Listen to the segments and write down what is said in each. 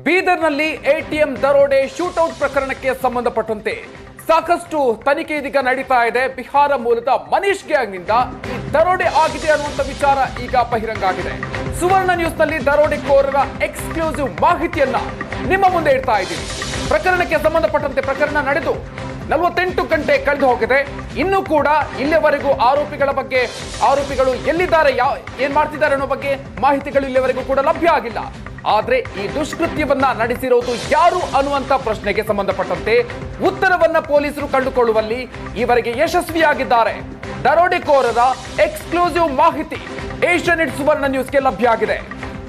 ಬೀದರ್ನಲ್ಲಿ ಎಟಿಎಂ ದರೋಡೆ ಶೂಟೌಟ್ ಪ್ರಕರಣಕ್ಕೆ ಸಂಬಂಧಪಟ್ಟಂತೆ ಸಾಕಷ್ಟು ತನಿಖೆ ಇದೀಗ ನಡೀತಾ ಇದೆ. ಬಿಹಾರ ಮೂಲದ ಮನೀಶ್ ಗ್ಯಾಂಗ್ನಿಂದ ಈ ದರೋಡೆ ಆಗಿದೆ ಅನ್ನುವಂಥ ವಿಚಾರ ಈಗ ಬಹಿರಂಗ ಆಗಿದೆ. ಸುವರ್ಣ ನ್ಯೂಸ್ನಲ್ಲಿ ದರೋಡೆಕೋರರ ಎಕ್ಸ್ಕ್ಲೂಸಿವ್ ಮಾಹಿತಿಯನ್ನ ನಿಮ್ಮ ಮುಂದೆ ಇಡ್ತಾ ಇದ್ದೀವಿ. ಪ್ರಕರಣಕ್ಕೆ ಸಂಬಂಧಪಟ್ಟಂತೆ ಪ್ರಕರಣ ನಡೆದು 48 ಗಂಟೆ ಕಳೆದು ಹೋಗಿದೆ. ಇನ್ನೂ ಕೂಡ ಇಲ್ಲಿವರೆಗೂ ಆರೋಪಿಗಳು ಎಲ್ಲಿದ್ದಾರೆ, ಏನ್ ಮಾಡ್ತಿದ್ದಾರೆ ಅನ್ನೋ ಬಗ್ಗೆ ಮಾಹಿತಿಗಳು ಇಲ್ಲಿವರೆಗೂ ಕೂಡ ಲಭ್ಯ ಆಗಿಲ್ಲ. ಆದ್ರೆ ಈ ದುಷ್ಕೃತ್ಯವನ್ನ ನಡೆಸಿರೋದು ಯಾರು ಅನ್ನುವಂತ ಪ್ರಶ್ನೆಗೆ ಸಂಬಂಧಪಟ್ಟಂತೆ ಉತ್ತರವನ್ನ ಪೊಲೀಸರು ಕಂಡುಕೊಳ್ಳುವಲ್ಲಿ ಈವರೆಗೆ ಯಶಸ್ವಿಯಾಗಿದ್ದಾರೆ. ದರೋಡೆಕೋರರ ಎಕ್ಸ್ಕ್ಲೂಸಿವ್ ಮಾಹಿತಿ ಏಷ್ಯಾನೆಟ್ ಸುವರ್ಣ ನ್ಯೂಸ್ಗೆ ಲಭ್ಯ ಆಗಿದೆ.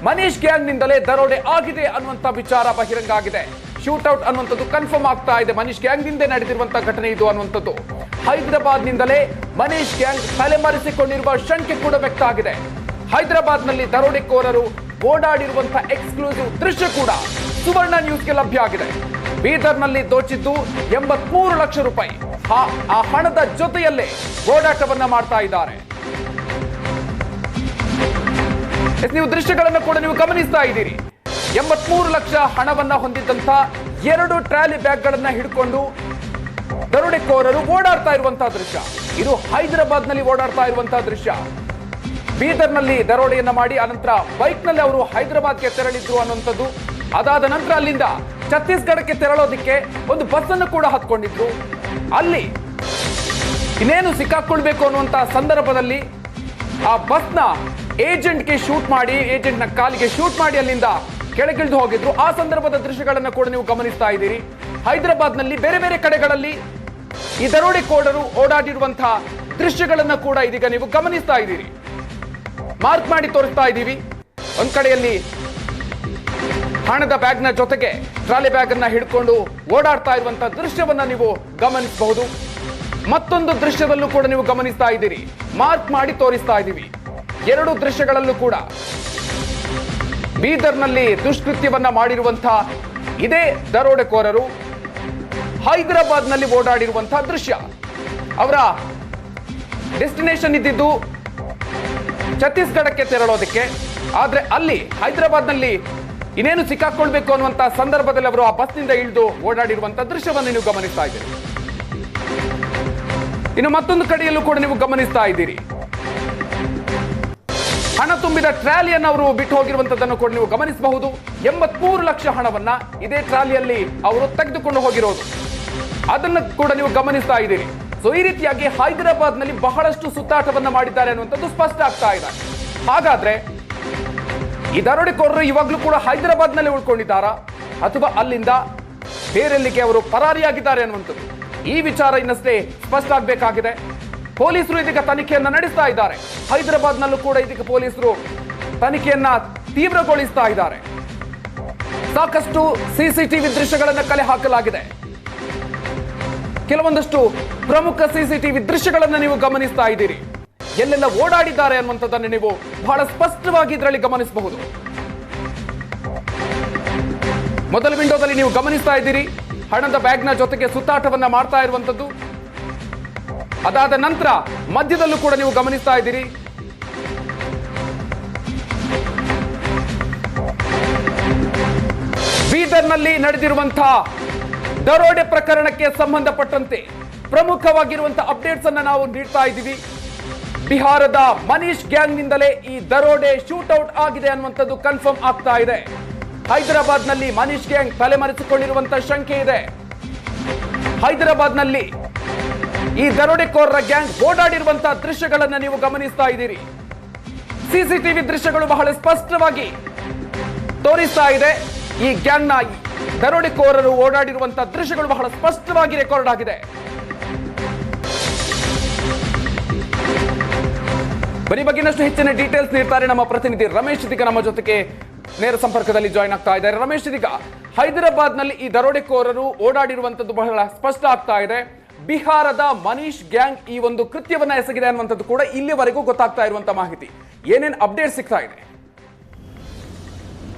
ಮನೀಶ್ ಗ್ಯಾಂಗ್ನಿಂದಲೇ ದರೋಡೆ ಆಗಿದೆ ಅನ್ನುವಂತ ವಿಚಾರ ಬಹಿರಂಗ ಆಗಿದೆ. ಶೂಟೌಟ್ ಅನ್ನುವಂಥದ್ದು ಕನ್ಫರ್ಮ್ ಆಗ್ತಾ ಇದೆ. ಮನೀಶ್ ಗ್ಯಾಂಗ್ನಿಂದ ನಡೆದಿರುವಂತಹ ಘಟನೆ ಇದು ಅನ್ನುವಂಥದ್ದು. ಹೈದರಾಬಾದ್ನಿಂದಲೇ ಮನೀಶ್ ಗ್ಯಾಂಗ್ ತಲೆಮರೆಸಿಕೊಂಡಿರುವ ಶಂಕೆ ಕೂಡ ವ್ಯಕ್ತ ಆಗಿದೆ. ಹೈದರಾಬಾದ್ನಲ್ಲಿ ದರೋಡೆಕೋರರು ಓಡಾಡಿರುವಂತಹ ಎಕ್ಸ್ಕ್ಲೂಸಿವ್ ದೃಶ್ಯ ಕೂಡ ಸುವರ್ಣ ನ್ಯೂಸ್ಗೆ ಲಭ್ಯ ಆಗಿದೆ. ಬೀದರ್ನಲ್ಲಿ ದೋಚಿದ್ದು 83 ಲಕ್ಷ ರೂಪಾಯಿ. ಆ ಹಣದ ಜೊತೆಯಲ್ಲೇ ಓಡಾಟವನ್ನ ಮಾಡ್ತಾ ಇದ್ದಾರೆ. ನೀವು ದೃಶ್ಯಗಳನ್ನು ಕೂಡ ನೀವು ಗಮನಿಸ್ತಾ ಇದ್ದೀರಿ. 83 ಲಕ್ಷ ಹಣವನ್ನ ಹೊಂದಿದ್ದಂತ 2 ಟ್ರಾಲಿ ಬ್ಯಾಗ್ಗಳನ್ನ ಹಿಡ್ಕೊಂಡು ದರೋಡೆಕೋರರು ಓಡಾಡ್ತಾ ಇರುವಂತಹ ದೃಶ್ಯ ಇದು. ಹೈದರಾಬಾದ್ನಲ್ಲಿ ಓಡಾಡ್ತಾ ಇರುವಂತಹ ದೃಶ್ಯ. ಬೀದರ್ನಲ್ಲಿ ದರೋಡೆಯನ್ನ ಮಾಡಿ ಅನಂತರ ಬೈಕ್ ನಲ್ಲಿ ಅವರು ಹೈದರಾಬಾದ್ಗೆ ತೆರಳಿದ್ರು ಅನ್ನುವಂಥದ್ದು. ಅದಾದ ನಂತರ ಅಲ್ಲಿಂದ ಛತ್ತೀಸ್ಗಢಕ್ಕೆ ತೆರಳೋದಿಕ್ಕೆ ಒಂದು ಬಸ್ ಅನ್ನು ಕೂಡ ಹತ್ಕೊಂಡಿದ್ರು. ಅಲ್ಲಿ ಇನ್ನೇನು ಸಿಕ್ಕಾಕೊಳ್ಬೇಕು ಅನ್ನುವಂತ ಸಂದರ್ಭದಲ್ಲಿ ಆ ಬಸ್ನ ಏಜೆಂಟ್ಗೆ ಶೂಟ್ ಮಾಡಿ, ಏಜೆಂಟ್ನ ಕಾಲಿಗೆ ಶೂಟ್ ಮಾಡಿ ಅಲ್ಲಿಂದ ಕೆಳಗಿಳಿದು ಹೋಗಿದ್ರು. ಆ ಸಂದರ್ಭದ ದೃಶ್ಯಗಳನ್ನು ಕೂಡ ನೀವು ಗಮನಿಸ್ತಾ ಇದ್ದೀರಿ. ಹೈದರಾಬಾದ್ನಲ್ಲಿ ಬೇರೆ ಬೇರೆ ಕಡೆಗಳಲ್ಲಿ ಈ ದರೋಡೆಕೋರರು ಓಡಾಡಿರುವಂತಹ ದೃಶ್ಯಗಳನ್ನ ಕೂಡ ಇದೀಗ ನೀವು ಗಮನಿಸ್ತಾ ಇದ್ದೀರಿ. ಮಾರ್ಕ್ ಮಾಡಿ ತೋರಿಸ್ತಾ ಇದ್ದೀವಿ. ಒಂದ್ ಕಡೆಯಲ್ಲಿ ಹಣದ ಬ್ಯಾಗ್ನ ಜೊತೆಗೆ ಟ್ರಾಲಿ ಬ್ಯಾಗ್ ಅನ್ನ ಹಿಡ್ಕೊಂಡು ಓಡಾಡ್ತಾ ಇರುವಂತಹ ದೃಶ್ಯವನ್ನ ನೀವು ಗಮನಿಸಬಹುದು. ಮತ್ತೊಂದು ದೃಶ್ಯದಲ್ಲೂ ಕೂಡ ನೀವು ಗಮನಿಸ್ತಾ ಇದ್ದೀರಿ. ಮಾರ್ಕ್ ಮಾಡಿ ತೋರಿಸ್ತಾ ಇದ್ದೀವಿ. 2 ದೃಶ್ಯಗಳಲ್ಲೂ ಕೂಡ ಬೀದರ್ನಲ್ಲಿ ದುಷ್ಕೃತ್ಯವನ್ನ ಮಾಡಿರುವಂತಹ ಇದೇ ದರೋಡೆಕೋರರು ಹೈದರಾಬಾದ್ನಲ್ಲಿ ಓಡಾಡಿರುವಂತಹ ದೃಶ್ಯ. ಅವರ ಡೆಸ್ಟಿನೇಷನ್ ಇದ್ದಿದ್ದು ಛತ್ತೀಸ್ಗಢಕ್ಕೆ ತೆರಳೋದಕ್ಕೆ. ಆದ್ರೆ ಅಲ್ಲಿ ಹೈದರಾಬಾದ್ನಲ್ಲಿ ಇನ್ನೇನು ಸಿಕ್ಕಾಕೊಳ್ಬೇಕು ಅನ್ನುವಂತಹ ಸಂದರ್ಭದಲ್ಲಿ ಅವರು ಆ ಬಸ್ನಿಂದ ಇಳಿದು ಓಡಾಡಿರುವಂತಹ ದೃಶ್ಯವನ್ನು ನೀವು ಗಮನಿಸ್ತಾ ಇದ್ದೀರಿ. ಇನ್ನು ಮತ್ತೊಂದು ಕಡೆಯಲ್ಲೂ ಕೂಡ ನೀವು ಗಮನಿಸ್ತಾ ಇದ್ದೀರಿ. ಹಣ ತುಂಬಿದ ಟ್ರಾಲಿಯನ್ನು ಅವರು ಬಿಟ್ಟು ಹೋಗಿರುವಂತದ್ದನ್ನು ಕೂಡ ನೀವು ಗಮನಿಸಬಹುದು. 83 ಲಕ್ಷ ಹಣವನ್ನ ಇದೇ ಟ್ರಾಲಿಯಲ್ಲಿ ಅವರು ತೆಗೆದುಕೊಂಡು ಹೋಗಿರೋದು ಅದನ್ನು ಕೂಡ ನೀವು ಗಮನಿಸ್ತಾ ಇದ್ದೀರಿ. ಸೊ ಈ ರೀತಿಯಾಗಿ ಹೈದರಾಬಾದ್ನಲ್ಲಿ ಬಹಳಷ್ಟು ಸುತ್ತಾಟವನ್ನ ಮಾಡಿದ್ದಾರೆ ಅನ್ನುವಂಥದ್ದು ಸ್ಪಷ್ಟ ಆಗ್ತಾ ಇದೆ. ಹಾಗಾದ್ರೆ ಈ ದರೋಡೆಕೋರರು ಇವಾಗಲೂ ಕೂಡ ಹೈದರಾಬಾದ್ನಲ್ಲಿ ಉಳ್ಕೊಂಡಿದ್ದಾರಾ ಅಥವಾ ಅಲ್ಲಿಂದ ಬೇರೆಲ್ಲಿಗೆ ಅವರು ಪರಾರಿಯಾಗಿದ್ದಾರೆ ಅನ್ನುವಂಥದ್ದು ಈ ವಿಚಾರ ಇನ್ನಷ್ಟೇ ಸ್ಪಷ್ಟ ಆಗಬೇಕಾಗಿದೆ. ಪೊಲೀಸರು ಇದೀಗ ತನಿಖೆಯನ್ನ ನಡೆಸ್ತಾ ಇದ್ದಾರೆ. ಹೈದರಾಬಾದ್ನಲ್ಲೂ ಕೂಡ ಇದೀಗ ಪೊಲೀಸರು ತನಿಖೆಯನ್ನ ತೀವ್ರಗೊಳಿಸ್ತಾ ಇದ್ದಾರೆ. ಸಾಕಷ್ಟು ಸಿಸಿಟಿವಿ ದೃಶ್ಯಗಳನ್ನು ಕಲೆ ಹಾಕಲಾಗಿದೆ. ಕೆಲವೊಂದಷ್ಟು ಪ್ರಮುಖ ಸಿಸಿಟಿವಿ ದೃಶ್ಯಗಳನ್ನು ನೀವು ಗಮನಿಸ್ತಾ ಇದ್ದೀರಿ. ಎಲ್ಲೆಲ್ಲ ಓಡಾಡಿದ್ದಾರೆ ಅನ್ನುವಂಥದ್ದನ್ನು ನೀವು ಬಹಳ ಸ್ಪಷ್ಟವಾಗಿ ಇದರಲ್ಲಿ ಗಮನಿಸಬಹುದು. ಮೊದಲ ವಿಂಡೋದಲ್ಲಿ ನೀವು ಗಮನಿಸ್ತಾ ಇದ್ದೀರಿ. ಹಣದ ಬ್ಯಾಗ್ನ ಜೊತೆಗೆ ಸುತ್ತಾಟವನ್ನ ಮಾಡ್ತಾ ಇರುವಂತದ್ದು. ಅದಾದ ನಂತರ ಮಧ್ಯದಲ್ಲೂ ಕೂಡ ನೀವು ಗಮನಿಸ್ತಾ ಇದ್ದೀರಿ. ಬೀದರ್ನಲ್ಲಿ ನಡೆದಿರುವಂತಹ ದರೋಡೆ ಪ್ರಕರಣಕ್ಕೆ ಸಂಬಂಧಪಟ್ಟಂತೆ ಪ್ರಮುಖವಾಗಿರುವಂತಹ ಅಪ್ಡೇಟ್ಸ್ ಅನ್ನ ನಾವು ನೀಡ್ತಾ ಇದ್ದೀವಿ. ಬಿಹಾರದ ಮನೀಶ್ ಗ್ಯಾಂಗ್ನಿಂದಲೇ ಈ ದರೋಡೆ ಶೂಟೌಟ್ ಆಗಿದೆ ಅನ್ನುವಂಥದ್ದು ಕನ್ಫರ್ಮ್ ಆಗ್ತಾ ಇದೆ. ಹೈದರಾಬಾದ್ನಲ್ಲಿ ಮನೀಶ್ ಗ್ಯಾಂಗ್ ತಲೆಮರೆಸಿಕೊಂಡಿರುವಂತಹ ಶಂಕೆ ಇದೆ. ಹೈದರಾಬಾದ್ನಲ್ಲಿ ಈ ದರೋಡೆಕೋರರ ಗ್ಯಾಂಗ್ ಓಡಾಡಿರುವಂತಹ ದೃಶ್ಯಗಳನ್ನ ನೀವು ಗಮನಿಸ್ತಾ ಇದ್ದೀರಿ. ಸಿಸಿಟಿವಿ ದೃಶ್ಯಗಳು ಬಹಳ ಸ್ಪಷ್ಟವಾಗಿ ತೋರಿಸ್ತಾ ಇದೆ. ಈ ಗ್ಯಾಂಗ್ನ ದರೋಡೆಕೋರರು ಓಡಾಡಿರುವಂತಹ ದೃಶ್ಯಗಳು ಬಹಳ ಸ್ಪಷ್ಟವಾಗಿ ರೆಕಾರ್ಡ್ ಆಗಿದೆ. ಬನ್ನಿ ಬಗ್ಗೆ ಇನ್ನಷ್ಟು ಹೆಚ್ಚಿನ ಡೀಟೇಲ್ಸ್ ನೀಡ್ತಾರೆ ನಮ್ಮ ಪ್ರತಿನಿಧಿ ರಮೇಶ್. ಇದೀಗ ನಮ್ಮ ಜೊತೆಗೆ ನೇರ ಸಂಪರ್ಕದಲ್ಲಿ ಜಾಯ್ನ್ ಆಗ್ತಾ ಇದ್ದಾರೆ. ರಮೇಶ್, ಇದೀಗ ಹೈದರಾಬಾದ್ನಲ್ಲಿ ಈ ದರೋಡೆಕೋರರು ಓಡಾಡಿರುವಂತದ್ದು ಬಹಳ ಸ್ಪಷ್ಟ ಆಗ್ತಾ ಇದೆ. ಬಿಹಾರದ ಮನೀಶ್ ಗ್ಯಾಂಗ್ ಈ ಒಂದು ಕೃತ್ಯವನ್ನ ಎಸಗಿದೆ ಅನ್ನುವಂಥದ್ದು ಕೂಡ ಇಲ್ಲಿವರೆಗೂ ಗೊತ್ತಾಗ್ತಾ ಇರುವಂತಹ ಮಾಹಿತಿ. ಏನೇನು ಅಪ್ಡೇಟ್ ಸಿಗ್ತಾ ಇದೆ?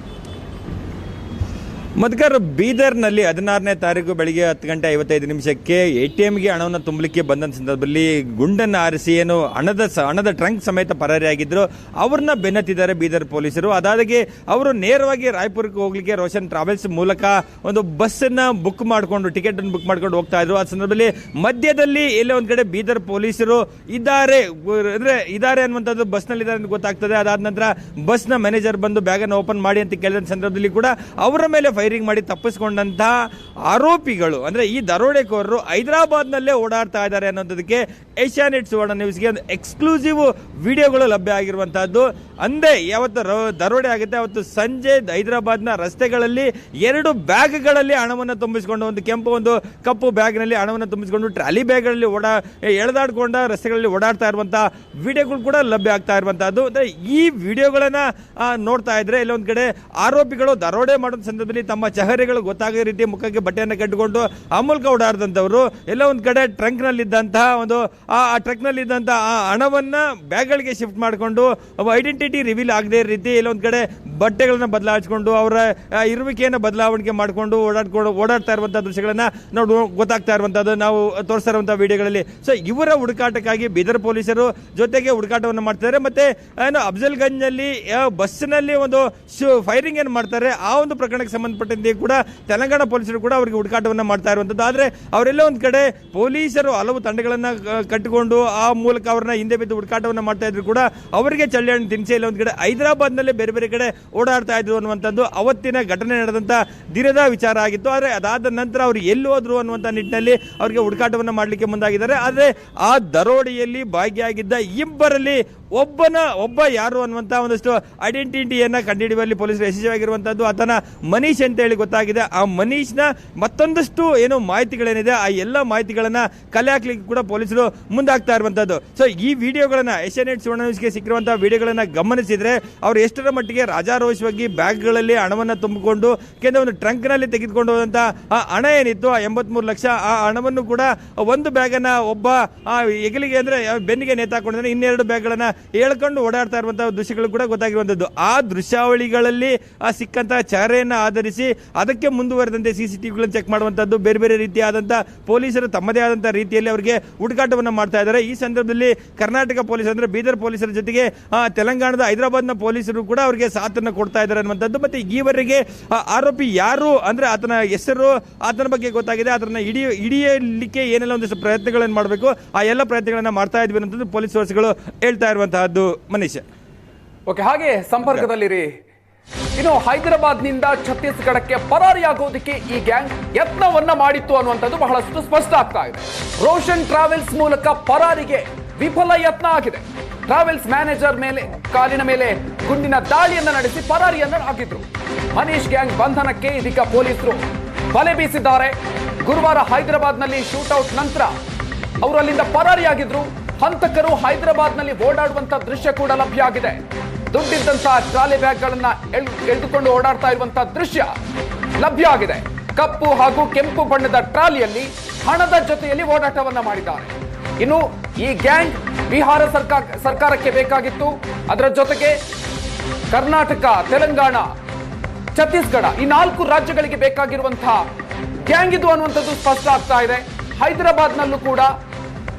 ಮಧುಕರ್, ಬೀದರ್ನಲ್ಲಿ 16ನೇ ತಾರೀಕು ಬೆಳಿಗ್ಗೆ 10:55 ATMಗೆ ಹಣವನ್ನು ತುಂಬಲಿಕ್ಕೆ ಬಂದ ಸಂದರ್ಭದಲ್ಲಿ ಗುಂಡನ್ನು ಹಾರಿಸಿ ಏನು ಹಣದ ಟ್ರಂಕ್ ಸಮೇತ ಪರಾರಿಯಾಗಿದ್ರು. ಅವ್ರನ್ನ ಬೆನ್ನತ್ತಿದ್ದಾರೆ ಬೀದರ್ ಪೊಲೀಸರು. ಅದಾದಾಗೆ ಅವರು ನೇರವಾಗಿ ರಾಯಪುರಕ್ಕೆ ಹೋಗ್ಲಿಕ್ಕೆ ರೋಷನ್ ಟ್ರಾವೆಲ್ಸ್ ಮೂಲಕ ಒಂದು ಬಸ್ಸನ್ನ ಟಿಕೆಟ್ ಅನ್ನು ಬುಕ್ ಮಾಡ್ಕೊಂಡು ಹೋಗ್ತಾ ಇದ್ರು. ಆ ಸಂದರ್ಭದಲ್ಲಿ ಮಧ್ಯದಲ್ಲಿ ಎಲ್ಲೋ ಒಂದ್ ಕಡೆ ಬೀದರ್ ಪೊಲೀಸರು ಇದ್ದಾರೆ ಅನ್ನುವಂಥದ್ದು ಬಸ್ನಲ್ಲಿ ಇದ್ದಾರೆ ಅಂತ ಗೊತ್ತಾಗ್ತದೆ. ಅದಾದ ನಂತರ ಬಸ್ನ ಮ್ಯಾನೇಜರ್ ಬಂದು ಬ್ಯಾಗ್ ಅನ್ನು ಓಪನ್ ಮಾಡಿ ಅಂತ ಕೇಳಿದ ಸಂದರ್ಭದಲ್ಲಿ ಕೂಡ ಅವರ ಮೇಲೆ ಫೈರಿಂಗ್ ಮಾಡಿ ತಪ್ಪಿಸಿಕೊಂಡಂತಹ ಆರೋಪಿಗಳು ಅಂದ್ರೆ ಈ ದರೋಡೆಕೋರರು ಹೈದರಾಬಾದ್ನಲ್ಲೇ ಓಡಾಡ್ತಾ ಇದ್ದಾರೆ ಅನ್ನೋದಕ್ಕೆ ಏಷ್ಯಾನೆಟ್ ಸುವರ್ಣ ನ್ಯೂಸ್ಗೆ ಒಂದು ಎಕ್ಸ್ಕ್ಲೂಸಿವ್ ವಿಡಿಯೋಗಳು ಲಭ್ಯ ಆಗಿರುವಂತಹದ್ದು. ಅಂದೇ ಯಾವತ್ತು ದರೋಡೆ ಆಗುತ್ತೆ ಅವತ್ತು ಸಂಜೆ ಹೈದರಾಬಾದ್ನ ರಸ್ತೆಗಳಲ್ಲಿ 2 ಬ್ಯಾಗ್ಗಳಲ್ಲಿ ಹಣವನ್ನು ತುಂಬಿಸಿಕೊಂಡು, ಒಂದು ಕೆಂಪು ಒಂದು ಕಪ್ಪು ಬ್ಯಾಗ್ನಲ್ಲಿ ಹಣವನ್ನು ತುಂಬಿಸಿಕೊಂಡು ಟ್ರಾಲಿ ಬ್ಯಾಗ್ಗಳಲ್ಲಿ ಎಳೆದಾಡ್ಕೊಂಡ ರಸ್ತೆಗಳಲ್ಲಿ ಓಡಾಡ್ತಾ ಇರುವಂತಹ ವಿಡಿಯೋಗಳು ಕೂಡ ಲಭ್ಯ ಆಗ್ತಾ ಇರುವಂತಹದ್ದು. ಈ ವಿಡಿಯೋಗಳನ್ನ ನೋಡ್ತಾ ಇದ್ರೆ ಇಲ್ಲೊಂದ್ ಕಡೆ ಆರೋಪಿಗಳು ದರೋಡೆ ಮಾಡೋ ಸಂದರ್ಭದಲ್ಲಿ ತಮ್ಮ ಚಹರೆಗಳು ಗೊತ್ತಾಗೋ ರೀತಿ ಮುಖಕ್ಕೆ ಬಟ್ಟೆಯನ್ನು ಕಟ್ಟಿಕೊಂಡು ಆ ಮೂಲಕ ಓಡಾಡಿದಂಥವ್ರು ಎಲ್ಲ ಒಂದ್ ಕಡೆ ಟ್ರಂಕ್ ನಲ್ಲಿದ್ದಂತಹ ಆ ಹಣವನ್ನ ಬ್ಯಾಗ್ಗಳಿಗೆ ಶಿಫ್ಟ್ ಮಾಡಿಕೊಂಡು ಐಡೆಂಟಿಟಿ ರಿವೀಲ್ ಆಗದೆ ರೀತಿ ಎಲ್ಲೊಂದ್ ಕಡೆ ಬಟ್ಟೆಗಳನ್ನ ಬದಲಾಯಿಸಿಕೊಂಡು ಅವರ ಇರುವಿಕೆಯನ್ನು ಬದಲಾವಣೆ ಮಾಡಿಕೊಂಡು ಓಡಾಡ್ತಾ ಇರುವಂತಹ ದೃಶ್ಯಗಳನ್ನ ನಾವು ಗೊತ್ತಾಗ್ತಾ ಇರುವಂತದ್ದು, ನಾವು ತೋರಿಸ್ತಾ ಇರುವಂತಹ ವಿಡಿಯೋಗಳಲ್ಲಿ. ಸೊ ಇವರ ಹುಡುಕಾಟಕ್ಕಾಗಿ ಬೀದರ್ ಪೊಲೀಸರು ಜೊತೆಗೆ ಹುಡುಕಾಟವನ್ನು ಮಾಡ್ತಾರೆ. ಮತ್ತೆ ಅಫ್ಜಲ್ಗಂಜ್ ನಲ್ಲಿ ಬಸ್ನಲ್ಲಿ ಒಂದು ಫೈರಿಂಗ್ ಏನು ಮಾಡ್ತಾರೆ ಆ ಒಂದು ಪ್ರಕರಣಕ್ಕೆ ಸಂಬಂಧಪಟ್ಟಂತೆ ಕೂಡ ತೆಲಂಗಾಣ ಪೊಲೀಸರು ಕೂಡ ಅವರಿಗೆ ಹುಡುಕಾಟವನ್ನು ಮಾಡ್ತಾ ಇರುವಂತದ್ದು. ಆದ್ರೆ ಅವರೆಲ್ಲ ಒಂದ್ ಕಡೆ ಪೊಲೀಸರು ಹಲವು ತಂಡಗಳನ್ನ ಕಟ್ಟಿಕೊಂಡು ಆ ಮೂಲಕ ಅವರನ್ನ ಹಿಂದೆ ಬಿದ್ದು ಹುಡುಕಾಟವನ್ನು ಮಾಡ್ತಾ ಇದ್ರು ಕೂಡ ಅವರಿಗೆ ಚಳ್ಳೆಹಣ್ಣು ತಿನ್ನಿಸಿ ಇಲ್ಲ ಒಂದ್ ಕಡೆ ಹೈದರಾಬಾದ್ ನಲ್ಲಿ ಬೇರೆ ಬೇರೆ ಕಡೆ ಓಡಾಡ್ತಾ ಇದ್ರು ಅನ್ನುವಂಥದ್ದು ಅವತ್ತಿನ ಘಟನೆ ನಡೆದಂತ ದಿನದ ವಿಚಾರ ಆಗಿತ್ತು. ಆದ್ರೆ ಅದಾದ ನಂತರ ಅವರು ಎಲ್ಲಿ ಹೋದ್ರು ಅನ್ನುವಂತ ನಿಟ್ಟಿನಲ್ಲಿ ಅವರಿಗೆ ಹುಡುಕಾಟವನ್ನು ಮಾಡಲಿಕ್ಕೆ ಮುಂದಾಗಿದ್ದಾರೆ. ಆದ್ರೆ ಆ ದರೋಡೆಯಲ್ಲಿ ಭಾಗಿಯಾಗಿದ್ದ ಇಬ್ಬರಲ್ಲಿ ಒಬ್ಬ ಯಾರು ಅನ್ನುವಂತ ಒಂದಷ್ಟು ಐಡೆಂಟಿಟಿಯನ್ನ ಕಂಡುಹಿಡಿಯುವಲ್ಲಿ ಪೊಲೀಸರು ಯಶಸ್ವಿಯಾಗಿರುವಂತದ್ದು. ಆತನ ಮನೀಶ್ ಅಂತ ಹೇಳಿ ಗೊತ್ತಾಗಿದೆ. ಆ ಮನೀಶ್ನ ಮತ್ತೊಂದಷ್ಟು ಏನು ಮಾಹಿತಿಗಳೇನಿದೆ ಆ ಎಲ್ಲ ಮಾಹಿತಿಗಳನ್ನ ಕಲೆ ಹಾಕ್ಲಿಕ್ಕೆ ಕೂಡ ಪೊಲೀಸರು ಮುಂದಾಗ್ತಾ ಇರುವಂತದ್ದು. ಸೊ ಈ ವಿಡಿಯೋಗಳನ್ನ ಏಷ್ಯಾನೆಟ್ ಸುವರ್ಣ ನ್ಯೂಸ್ಗೆ ಸಿಕ್ಕಿರುವಂತಹ ವಿಡಿಯೋಗಳನ್ನ ಗಮನಿಸಿದ್ರೆ ಅವರು ಎಷ್ಟರ ಮಟ್ಟಿಗೆ ರಾಜಾರೋಷವಾಗಿ ಬ್ಯಾಗ್ಗಳಲ್ಲಿ ಹಣವನ್ನ ತುಂಬಿಕೊಂಡು ಒಂದು ಟ್ರಂಕ್ ನಲ್ಲಿ ತೆಗೆದುಕೊಂಡು ಹೋದಂತಹ ಆ ಹಣ ಏನಿತ್ತು ಆ 83 ಲಕ್ಷ ಆ ಹಣವನ್ನು ಕೂಡ ಒಂದು ಬ್ಯಾಗ್ ಅನ್ನ ಒಬ್ಬ ಹೆಗಲಿಗೆ ಅಂದ್ರೆ ಬೆನ್ನಿಗೆ ನೇತಾಕೊಂಡಿದ್ದಾನೆ, ಇನ್ನೆರಡು ಬ್ಯಾಗ್ಗಳನ್ನ ಹೇಳ್ಕೊಂಡು ಓಡಾಡ್ತಾ ಇರುವಂತಹ ದೃಶ್ಯಗಳು ಕೂಡ ಗೊತ್ತಾಗಿರುವಂತದ್ದು. ಆ ದೃಶ್ಯಾವಳಿಗಳಲ್ಲಿ ಸಿಕ್ಕಂತಹ ಚಹರೆಯನ್ನು ಆಧರಿಸಿ ಅದಕ್ಕೆ ಮುಂದುವರೆದಂತೆ ಸಿಸಿಟಿವಿಗಳನ್ನು ಚೆಕ್ ಮಾಡುವಂತದ್ದು, ಬೇರೆ ಬೇರೆ ರೀತಿಯಾದಂತಹ ಪೊಲೀಸರು ತಮ್ಮದೇ ಆದಂತಹ ರೀತಿಯಲ್ಲಿ ಅವರಿಗೆ ಹುಡುಕಾಟವನ್ನು ಮಾಡ್ತಾ ಇದ್ದಾರೆ. ಈ ಸಂದರ್ಭದಲ್ಲಿ ಕರ್ನಾಟಕ ಪೊಲೀಸ್ ಅಂದ್ರೆ ಬೀದರ್ ಪೊಲೀಸರ ಜೊತೆಗೆ ತೆಲಂಗಾಣದ ಹೈದರಾಬಾದ್ನ ಪೊಲೀಸರು ಕೂಡ ಅವರಿಗೆ ಸಾಥನ್ನು ಕೊಡ್ತಾ ಇದ್ದಾರೆ ಅನ್ನುವಂಥದ್ದು. ಮತ್ತೆ ಈವರೆಗೆ ಆರೋಪಿ ಯಾರು ಅಂದ್ರೆ ಆತನ ಹೆಸರು, ಆತನ ಬಗ್ಗೆ ಗೊತ್ತಾಗಿದೆ. ಅದನ್ನ ಹಿಡಿಯಲಿಕ್ಕೆ ಏನೆಲ್ಲ ಒಂದಿಷ್ಟು ಪ್ರಯತ್ನಗಳನ್ನು ಮಾಡಬೇಕು ಆ ಎಲ್ಲ ಪ್ರಯತ್ನಗಳನ್ನ ಮಾಡ್ತಾ ಇದ್ವಿ ಅನ್ನೋದು ಪೊಲೀಸ್ ಸೋರ್ಸ್ಗಳು ಹೇಳ್ತಾ ಇರುವಂತಹದ್ದು. ಮನೀಶ್, ಓಕೆ, ಹಾಗೆ ಸಂಪರ್ಕದಲ್ಲಿರಿ. ಇನ್ನು ಹೈದರಾಬಾದ್ನಿಂದ ಛತ್ತೀಸ್ಗಢಕ್ಕೆ ಪರಾರಿಯಾಗೋದಕ್ಕೆ ಈ ಗ್ಯಾಂಗ್ ಯತ್ನವನ್ನ ಮಾಡಿತ್ತು ಅನ್ನುವಂಥದ್ದು ಬಹಳಷ್ಟು ಸ್ಪಷ್ಟ ಆಗ್ತಾ ಇದೆ. ರೋಷನ್ ಟ್ರಾವೆಲ್ಸ್ ಮೂಲಕ ಪರಾರಿಗೆ ವಿಫಲ ಯತ್ನ ಆಗಿದೆ. ಟ್ರಾವೆಲ್ಸ್ ಮ್ಯಾನೇಜರ್ ಕಾಲಿನ ಮೇಲೆ ಗುಂಡಿನ ದಾಳಿಯನ್ನ ನಡೆಸಿ ಪರಾರಿಯನ್ನ ಆಗಿದ್ರು. ಮನೀಶ್ ಗ್ಯಾಂಗ್ ಬಂಧನಕ್ಕೆ ಇದೀಗ ಪೊಲೀಸರು ಬಲೆ ಬೀಸಿದ್ದಾರೆ. ಗುರುವಾರ ಹೈದರಾಬಾದ್ನಲ್ಲಿ ಶೂಟೌಟ್ ನಂತರ ಅವರು ಅಲ್ಲಿಂದ ಪರಾರಿಯಾಗಿದ್ರು. ಹಂತಕರು ಹೈದರಾಬಾದ್ನಲ್ಲಿ ಓಡಾಡುವಂತ ದೃಶ್ಯ ಕೂಡ ಲಭ್ಯ ಆಗಿದೆ. ದುಡ್ಡಿದ್ದಂತಹ ಟ್ರಾಲಿ ಬ್ಯಾಗ್ಗಳನ್ನ ಎಳೆದುಕೊಂಡು ಓಡಾಡ್ತಾ ಇರುವಂತಹ ದೃಶ್ಯ ಲಭ್ಯ ಆಗಿದೆ. ಕಪ್ಪು ಹಾಗೂ ಕೆಂಪು ಬಣ್ಣದ ಟ್ರಾಲಿಯಲ್ಲಿ ಹಣದ ಜೊತೆಯಲ್ಲಿ ಓಡಾಟವನ್ನ ಮಾಡಿದ್ದಾರೆ. ಇನ್ನು ಈ ಗ್ಯಾಂಗ್ ಬಿಹಾರ ಸರ್ಕಾರಕ್ಕೆ ಬೇಕಾಗಿತ್ತು. ಅದರ ಜೊತೆಗೆ ಕರ್ನಾಟಕ, ತೆಲಂಗಾಣ, ಛತ್ತೀಸ್ಗಢ ಈ 4 ರಾಜ್ಯಗಳಿಗೆ ಬೇಕಾಗಿರುವಂತಹ ಗ್ಯಾಂಗ್ ಇದು ಅನ್ನುವಂಥದ್ದು ಸ್ಪಷ್ಟ ಆಗ್ತಾ ಇದೆ. ಹೈದರಾಬಾದ್ನಲ್ಲೂ ಕೂಡ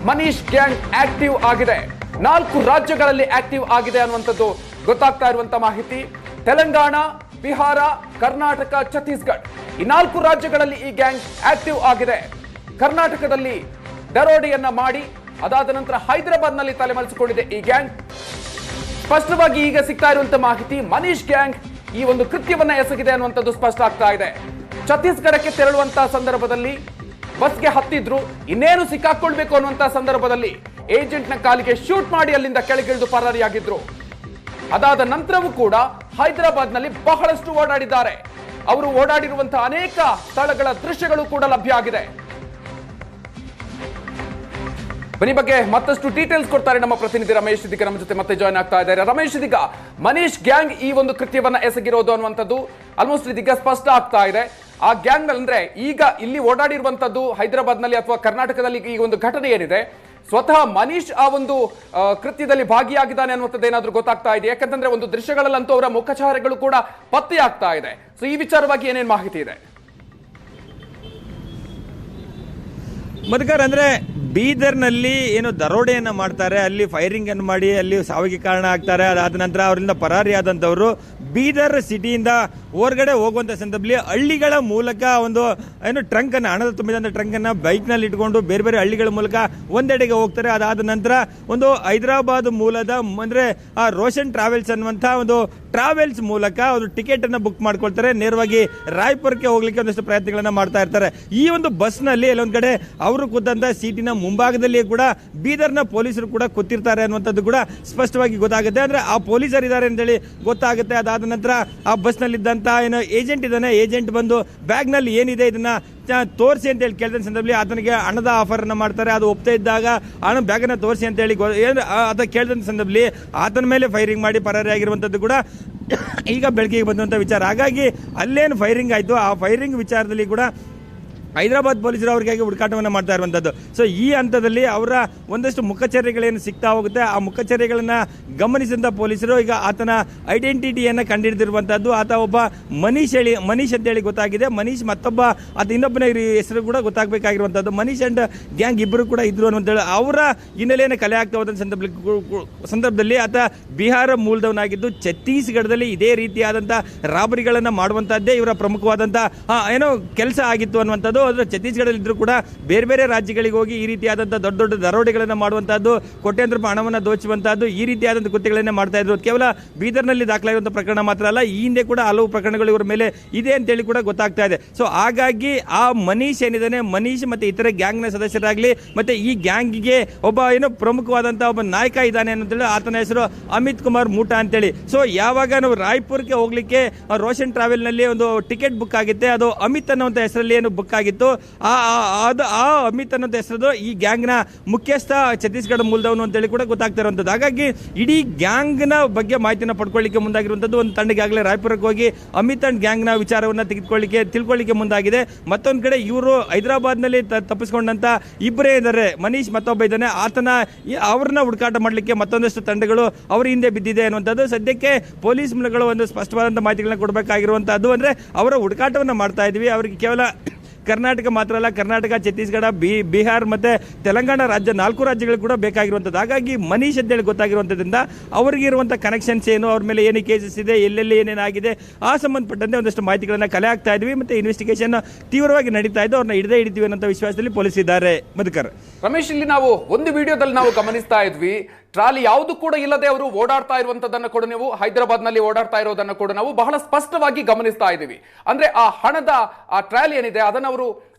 ಮನೀಶ್ ಗ್ಯಾಂಗ್ ಆಕ್ಟಿವ್ ಆಗಿದೆ. 4 ರಾಜ್ಯಗಳಲ್ಲಿ ಆಕ್ಟಿವ್ ಆಗಿದೆ ಅನ್ನುವಂಥದ್ದು ಗೊತ್ತಾಗ್ತಾ ಇರುವಂತಹ ಮಾಹಿತಿ. ತೆಲಂಗಾಣ, ಬಿಹಾರ, ಕರ್ನಾಟಕ, ಛತ್ತೀಸ್ಗಢ ಈ 4 ರಾಜ್ಯಗಳಲ್ಲಿ ಈ ಗ್ಯಾಂಗ್ ಆಕ್ಟಿವ್ ಆಗಿದೆ. ಕರ್ನಾಟಕದಲ್ಲಿ ದರೋಡೆಯನ್ನ ಮಾಡಿ ಅದಾದ ನಂತರ ಹೈದರಾಬಾದ್ನಲ್ಲಿ ತಲೆಮರೆಸಿಕೊಂಡಿದೆ ಈ ಗ್ಯಾಂಗ್. ಸ್ಪಷ್ಟವಾಗಿ ಈಗ ಸಿಗ್ತಾ ಇರುವಂತಹ ಮಾಹಿತಿ, ಮನೀಶ್ ಗ್ಯಾಂಗ್ ಈ ಒಂದು ಕೃತ್ಯವನ್ನ ಎಸಗಿದೆ ಅನ್ನುವಂಥದ್ದು ಸ್ಪಷ್ಟ ಆಗ್ತಾ ಇದೆ. ಛತ್ತೀಸ್ಗಢಕ್ಕೆ ತೆರಳುವಂತಹ ಸಂದರ್ಭದಲ್ಲಿ ಬಸ್ಗೆ ಹತ್ತಿದ್ರು, ಇನ್ನೇನು ಸಿಕ್ಕಾಕೊಳ್ಬೇಕು ಅನ್ನುವಂತಹ ಸಂದರ್ಭದಲ್ಲಿ ಏಜೆಂಟ್ನ ಕಾಲಿಗೆ ಶೂಟ್ ಮಾಡಿ ಅಲ್ಲಿಂದ ಕೆಳಗಿಳಿದು ಪರಾರಿಯಾಗಿದ್ರು. ಅದಾದ ನಂತರವೂ ಕೂಡ ಹೈದರಾಬಾದ್ನಲ್ಲಿ ಬಹಳಷ್ಟು ಓಡಾಡಿದ್ದಾರೆ. ಅವರು ಓಡಾಡಿರುವಂತಹ ಅನೇಕ ಸ್ಥಳಗಳ ದೃಶ್ಯಗಳು ಕೂಡ ಲಭ್ಯ ಆಗಿದೆ. ಬನ್ನಿ ಬಗ್ಗೆ ಮತ್ತಷ್ಟು ಡೀಟೇಲ್ಸ್ ಕೊಡ್ತಾರೆ ನಮ್ಮ ಪ್ರತಿನಿಧಿ ರಮೇಶ್ ಇದೀಗ ನಮ್ಮ ಜೊತೆ ಮತ್ತೆ ಜಾಯ್ನ್ ಆಗ್ತಾ ಇದ್ದಾರೆ. ರಮೇಶ್, ಇದೀಗ ಮನೀಶ್ ಗ್ಯಾಂಗ್ ಈ ಒಂದು ಕೃತ್ಯವನ್ನ ಎಸಗಿರೋದು ಅನ್ನುವಂಥದ್ದು ಆಲ್ಮೋಸ್ಟ್ ಇದೀಗ ಸ್ಪಷ್ಟ ಆಗ್ತಾ ಇದೆ. ಆ ಗ್ಯಾಂಗ್ ಅಂದ್ರೆ ಈಗ ಇಲ್ಲಿ ಓಡಾಡಿರುವಂತದ್ದು ಹೈದರಾಬಾದ್ ನಲ್ಲಿ ಅಥವಾ ಕರ್ನಾಟಕದಲ್ಲಿ ಈ ಒಂದು ಘಟನೆ ಏನಿದೆ ಸ್ವತಃ ಮನೀಶ್ ಆ ಒಂದು ಕೃತ್ಯದಲ್ಲಿ ಭಾಗಿಯಾಗಿದ್ದಾನೆ ಅನ್ನುವಂಥದ್ದು ಏನಾದ್ರೂ ಗೊತ್ತಾಗ್ತಾ ಇದೆ? ಯಾಕಂತಂದ್ರೆ ಒಂದು ದೃಶ್ಯಗಳಲ್ಲಂತೂ ಅವರ ಮುಖಚಾರಗಳು ಕೂಡ ಪತ್ತೆಯಾಗ್ತಾ ಇದೆ. ಸೊ ಈ ವಿಚಾರವಾಗಿ ಏನೇನು ಮಾಹಿತಿ ಇದೆ? ಮಧುಕರ್, ಅಂದ್ರೆ ಬೀದರ್ನಲ್ಲಿ ಏನು ದರೋಡೆಯನ್ನ ಮಾಡ್ತಾರೆ, ಅಲ್ಲಿ ಫೈರಿಂಗ್ ಅನ್ನು ಮಾಡಿ ಅಲ್ಲಿ ಸಾವಿಗೆ ಕಾರಣ ಆಗ್ತಾರೆ. ಅದಾದ ನಂತರ ಅವರಿಂದ ಪರಾರಿಯಾದಂಥವರು ಬೀದರ್ ಸಿಟಿಯಿಂದ ಹೊರಗಡೆ ಹೋಗುವಂತ ಸಂದರ್ಭದಲ್ಲಿ ಹಳ್ಳಿಗಳ ಮೂಲಕ ಒಂದು ಏನು ಟ್ರಂಕ್ ಅನ್ನ, ಹಣದ ತುಂಬಿದಂತ ಟ್ರಂಕ್ ಅನ್ನ ಬೈಕ್ ನಲ್ಲಿ ಇಟ್ಕೊಂಡು ಬೇರೆ ಬೇರೆ ಹಳ್ಳಿಗಳ ಮೂಲಕ ಒಂದೆಡೆಗೆ ಹೋಗ್ತಾರೆ. ಅದಾದ ನಂತರ ಒಂದು ಹೈದರಾಬಾದ್ ಮೂಲದ ಅಂದ್ರೆ ಆ ರೋಷನ್ ಟ್ರಾವೆಲ್ಸ್ ಅನ್ನುವಂತ ಒಂದು ಟ್ರಾವೆಲ್ಸ್ ಮೂಲಕ ಒಂದು ಟಿಕೆಟ್ ಅನ್ನ ಬುಕ್ ಮಾಡ್ಕೊಳ್ತಾರೆ. ನೇರವಾಗಿ ರಾಯ್ಪುರಕ್ಕೆ ಹೋಗ್ಲಿಕ್ಕೆ ಒಂದಷ್ಟು ಪ್ರಯತ್ನಗಳನ್ನ ಮಾಡ್ತಾ ಇರ್ತಾರೆ. ಈ ಒಂದು ಬಸ್ ನಲ್ಲಿ ಎಲ್ಲೊಂದ್ ಕಡೆ ಅವರು ಕೂತಂತ ಸೀಟಿನ ಮುಂಭಾಗದಲ್ಲಿ ಕೂಡ ಬೀದರ್ನ ಪೊಲೀಸರು ಕೂಡ ಕೂತಿರ್ತಾರೆ ಅನ್ನುವಂಥದ್ದು ಕೂಡ ಸ್ಪಷ್ಟವಾಗಿ ಗೊತ್ತಾಗುತ್ತೆ. ಅಂದ್ರೆ ಆ ಪೊಲೀಸರು ಇದ್ದಾರೆ ಅಂತೇಳಿ ಗೊತ್ತಾಗುತ್ತೆ. ಅದಾದ ನಂತರ ಆ ಬಸ್ ನಲ್ಲಿ ಇದ್ದಂತ ಏನು ಏಜೆಂಟ್ ಇದ್ದಾನೆ, ಏಜೆಂಟ್ ಬಂದು ಬ್ಯಾಗ್ ನಲ್ಲಿ ಏನಿದೆ ಇದನ್ನ ತೋರಿಸಿ ಅಂತ ಹೇಳಿ ಕೇಳಿದ ಸಂದರ್ಭದಲ್ಲಿ ಆತನಿಗೆ ಹಣದ ಆಫರ್ ಅನ್ನ ಮಾಡ್ತಾರೆ. ಅದು ಒಪ್ತಾ ಇದ್ದಾಗ ಹಣ ಬ್ಯಾಗ್ ಅನ್ನ ತೋರಿಸಿ ಅಂತ ಹೇಳಿ ಆತ ಕೇಳಿದ ಸಂದರ್ಭದಲ್ಲಿ ಆತನ ಮೇಲೆ ಫೈರಿಂಗ್ ಮಾಡಿ ಪರಾರಿಯಾಗಿರುವಂತದ್ದು ಕೂಡ ಈಗ ಬೆಳಕಿಗೆ ಬಂದಂತ ವಿಚಾರ. ಹಾಗಾಗಿ ಅಲ್ಲೇನು ಫೈರಿಂಗ್ ಆಯ್ತು, ಆ ಫೈರಿಂಗ್ ವಿಚಾರದಲ್ಲಿ ಕೂಡ ಹೈದರಾಬಾದ್ ಪೊಲೀಸರು ಅವರಿಗಾಗಿ ಹುಡುಕಾಟವನ್ನು ಮಾಡ್ತಾ ಇರುವಂಥದ್ದು. ಸೊ ಈ ಹಂತದಲ್ಲಿ ಅವರ ಒಂದಷ್ಟು ಮುಖಚರ್ಯಗಳೇನು ಸಿಗ್ತಾ ಹೋಗುತ್ತೆ, ಆ ಮುಖಚರ್ಯಗಳನ್ನ ಗಮನಿಸಿದ ಪೊಲೀಸರು ಈಗ ಆತನ ಐಡೆಂಟಿಟಿಯನ್ನು ಕಂಡುಹಿಡಿದಿರುವಂಥದ್ದು. ಆತ ಒಬ್ಬ ಮನೀಶ್ ಅಂತೇಳಿ ಗೊತ್ತಾಗಿದೆ. ಮನೀಶ್ ಮತ್ತೊಬ್ಬ ಆತ ಇನ್ನೊಬ್ಬನ ಹೆಸರು ಕೂಡ ಗೊತ್ತಾಗಬೇಕಾಗಿರುವಂಥದ್ದು. ಮನೀಶ್ ಅಂಡ್ ಗ್ಯಾಂಗ್ ಇಬ್ಬರು ಕೂಡ ಇದ್ರು ಅನ್ನುವಂಥೇಳಿ ಅವರ ಹಿನ್ನೆಲೆಯನ್ನು ಕಲೆ ಆಗ್ತಾ ಹೋದ ಸಂದರ್ಭದಲ್ಲಿ ಆತ ಬಿಹಾರ ಮೂಲದವನಾಗಿದ್ದು ಛತ್ತೀಸ್ಗಢದಲ್ಲಿ ಇದೇ ರೀತಿಯಾದಂಥ ರಾಬರಿಗಳನ್ನು ಮಾಡುವಂಥದ್ದೇ ಇವರ ಪ್ರಮುಖವಾದಂಥ ಏನೋ ಕೆಲಸ ಆಗಿತ್ತು ಅನ್ನುವಂಥದ್ದು. ಆದರೆ ಛತ್ತೀಸ್ಗಢದಲ್ಲಿ ಇದ್ರೂ ಕೂಡ ಬೇರೆ ಬೇರೆ ರಾಜ್ಯಗಳಿಗೆ ಹೋಗಿ ಈ ರೀತಿಯಾದಂತಹ ದೊಡ್ಡ ದೊಡ್ಡ ದರೋಡೆಗಳನ್ನು ಮಾಡುವಂತಹದ್ದು, ಕೋಟ್ಯಾಂತರ ರೂಪಾಯಿ ಹಣವನ್ನು ದೋಚುವಂತಹದ್ದು, ಈ ರೀತಿಯಾದಂತಹ ಕೃತ್ಯಗಳನ್ನೇ ಮಾಡ್ತಾ ಇದ್ರು. ಕೇವಲ ಬೀದರ್ನಲ್ಲಿ ದಾಖಲಾಗಿರುವಂತಹ ಪ್ರಕರಣ ಮಾತ್ರ ಅಲ್ಲ, ಈ ಹಿಂದೆ ಕೂಡ ಹಲವು ಪ್ರಕರಣಗಳು ಇವರ ಮೇಲೆ ಇದೆ ಅಂತೇಳಿ ಕೂಡ ಗೊತ್ತಾಗ್ತಾ ಇದೆ. ಸೊ ಹಾಗಾಗಿ ಆ ಮನೀಶ್ ಏನಿದ್ದಾನೆ, ಮನೀಶ್ ಮತ್ತೆ ಇತರ ಗ್ಯಾಂಗ್ನ ಸದಸ್ಯರಾಗ್ಲಿ ಮತ್ತೆ ಈ ಗ್ಯಾಂಗ್ಗೆ ಒಬ್ಬ ಏನೋ ಪ್ರಮುಖವಾದಂತಹ ಒಬ್ಬ ನಾಯಕ ಇದ್ದಾನೆ ಅಂತೇಳಿ, ಆತನ ಹೆಸರು ಅಮಿತ್ ಕುಮಾರ್ ಮೂಟಾ ಅಂತೇಳಿ. ಸೊ ಯಾವಾಗ ನಾವು ರಾಯ್ಪುರ್ಗೆ ಹೋಗ್ಲಿಕ್ಕೆ ರೋಷನ್ ಟ್ರಾವೆಲ್ ನಲ್ಲಿ ಒಂದು ಟಿಕೆಟ್ ಬುಕ್ ಆಗಿತ್ತೆ, ಅದು ಅಮಿತ್ ಅನ್ನುವಂತ ಹೆಸರಲ್ಲಿ ಏನು ಬುಕ್ ಆಗಿತ್ತು. ಆ ಅಮಿತ್ ಅನ್ನೋ ಹೆಸರು ಈ ಗ್ಯಾಂಗ್ ನ ಮುಖ್ಯಸ್ಥ ಛತ್ತೀಸ್ಗಢ ಮೂಲದವನು ಅಂತೇಳಿ ಕೂಡ ಗೊತ್ತಾಗ್ತಾ ಇರುವಂತದ್ದು. ಹಾಗಾಗಿ ಇಡೀ ಗ್ಯಾಂಗ್ ನ ಬಗ್ಗೆ ಮಾಹಿತಿನ ಪಡ್ಕೊಳ್ಳಿಕ್ಕೆ ಮುಂದಾಗಿರುವಂತದ್ದು ಒಂದು ತಂಡಗಾಗಲೇ ರಾಯ್ಪುರಕ್ಕೆ ಹೋಗಿ ಅಮಿತ್ ಅಂಡ್ ಗ್ಯಾಂಗ್ ನ ವಿಚಾರವನ್ನ ತಿಳ್ಕೊಳ್ಳಿಕ್ಕೆ ಮುಂದಾಗಿದೆ. ಮತ್ತೊಂದ್ ಕಡೆ ಇವರು ಹೈದರಾಬಾದ್ ನಲ್ಲಿ ತಪ್ಪಿಸಿಕೊಂಡಂತ ಇಬ್ಬರೇ ಇದ್ದಾರೆ, ಮನೀಶ್ ಮತ್ತೊಬ್ಬ ಇದ್ದಾನೆ, ಅವ್ರನ್ನ ಹುಡುಕಾಟ ಮಾಡಲಿಕ್ಕೆ ಮತ್ತೊಂದಷ್ಟು ತಂಡಗಳು ಅವರ ಹಿಂದೆ ಬಿದ್ದಿದೆ ಅನ್ನುವಂಥದ್ದು. ಸದ್ಯಕ್ಕೆ ಪೊಲೀಸ್ ಮೂಲಗಳು ಒಂದು ಸ್ಪಷ್ಟವಾದಂತಹ ಮಾಹಿತಿಗಳನ್ನ ಕೊಡಬೇಕಾಗಿರುವಂತಹದ್ದು. ಅಂದ್ರೆ ಅವರ ಹುಡುಕಾಟವನ್ನ ಮಾಡ್ತಾ ಇದ್ವಿ. ಅವರಿಗೆ ಕೇವಲ ಕರ್ನಾಟಕ ಮಾತ್ರ ಅಲ್ಲ, ಕರ್ನಾಟಕ, ಛತ್ತೀಸ್ಗಢ, ಬಿಹಾರ್ ಮತ್ತೆ ತೆಲಂಗಾಣ ರಾಜ್ಯ 4 ರಾಜ್ಯಗಳು ಕೂಡ ಬೇಕಾಗಿರುವಂಥದ್ದು. ಹಾಗಾಗಿ ಮನೀಶ್ ಅಂತೇಳಿ ಗೊತ್ತಾಗಿರುವಂಥದ್ರಿಂದ ಅವರಿಗೆ ಇರುವಂಥ ಕನೆಕ್ಷನ್ಸ್ ಏನು, ಅವ್ರ ಮೇಲೆ ಏನು ಕೇಸಸ್ ಇದೆ, ಎಲ್ಲೆಲ್ಲಿ ಏನೇನಾಗಿದೆ ಆ ಸಂಬಂಧಪಟ್ಟಂತೆ ಒಂದಷ್ಟು ಮಾಹಿತಿಗಳನ್ನ ಕಲೆ ಆಗ್ತಾ ಇದ್ವಿ. ಮತ್ತೆ ಇನ್ವೆಸ್ಟಿಗೇಷನ್ ತೀವ್ರವಾಗಿ ನಡೀತಾ ಇದ್ದು ಅವ್ರನ್ನ ಹಿಡಿತೀವಿ ಅನ್ನೋ ವಿಶ್ವಾಸದಲ್ಲಿ ಪೊಲೀಸ್ ಇದ್ದಾರೆ. ಮಧುಕರ್, ರಮೇಶ್, ಇಲ್ಲಿ ನಾವು ಒಂದು ವಿಡಿಯೋದಲ್ಲಿ ನಾವು ಗಮನಿಸ್ತಾ ಇದ್ವಿ, ಟ್ರಾಲಿ ಯಾವುದು ಕೂಡ ಇಲ್ಲದೆ ಅವರು ಓಡಾಡ್ತಾ ಇರುವಂತದನ್ನು ಕೂಡ ನೀವು ಹೈದರಾಬಾದ್ ನಲ್ಲಿ ಓಡಾಡ್ತಾ ಇರೋದನ್ನು ಕೂಡ ನಾವು ಬಹಳ ಸ್ಪಷ್ಟವಾಗಿ ಗಮನಿಸ್ತಾ ಇದ್ದೀವಿ. ಅಂದ್ರೆ ಆ ಹಣದ ಆ ಟ್ರಾಲಿ ಏನಿದೆ ಅದನ್ನು ಅವರು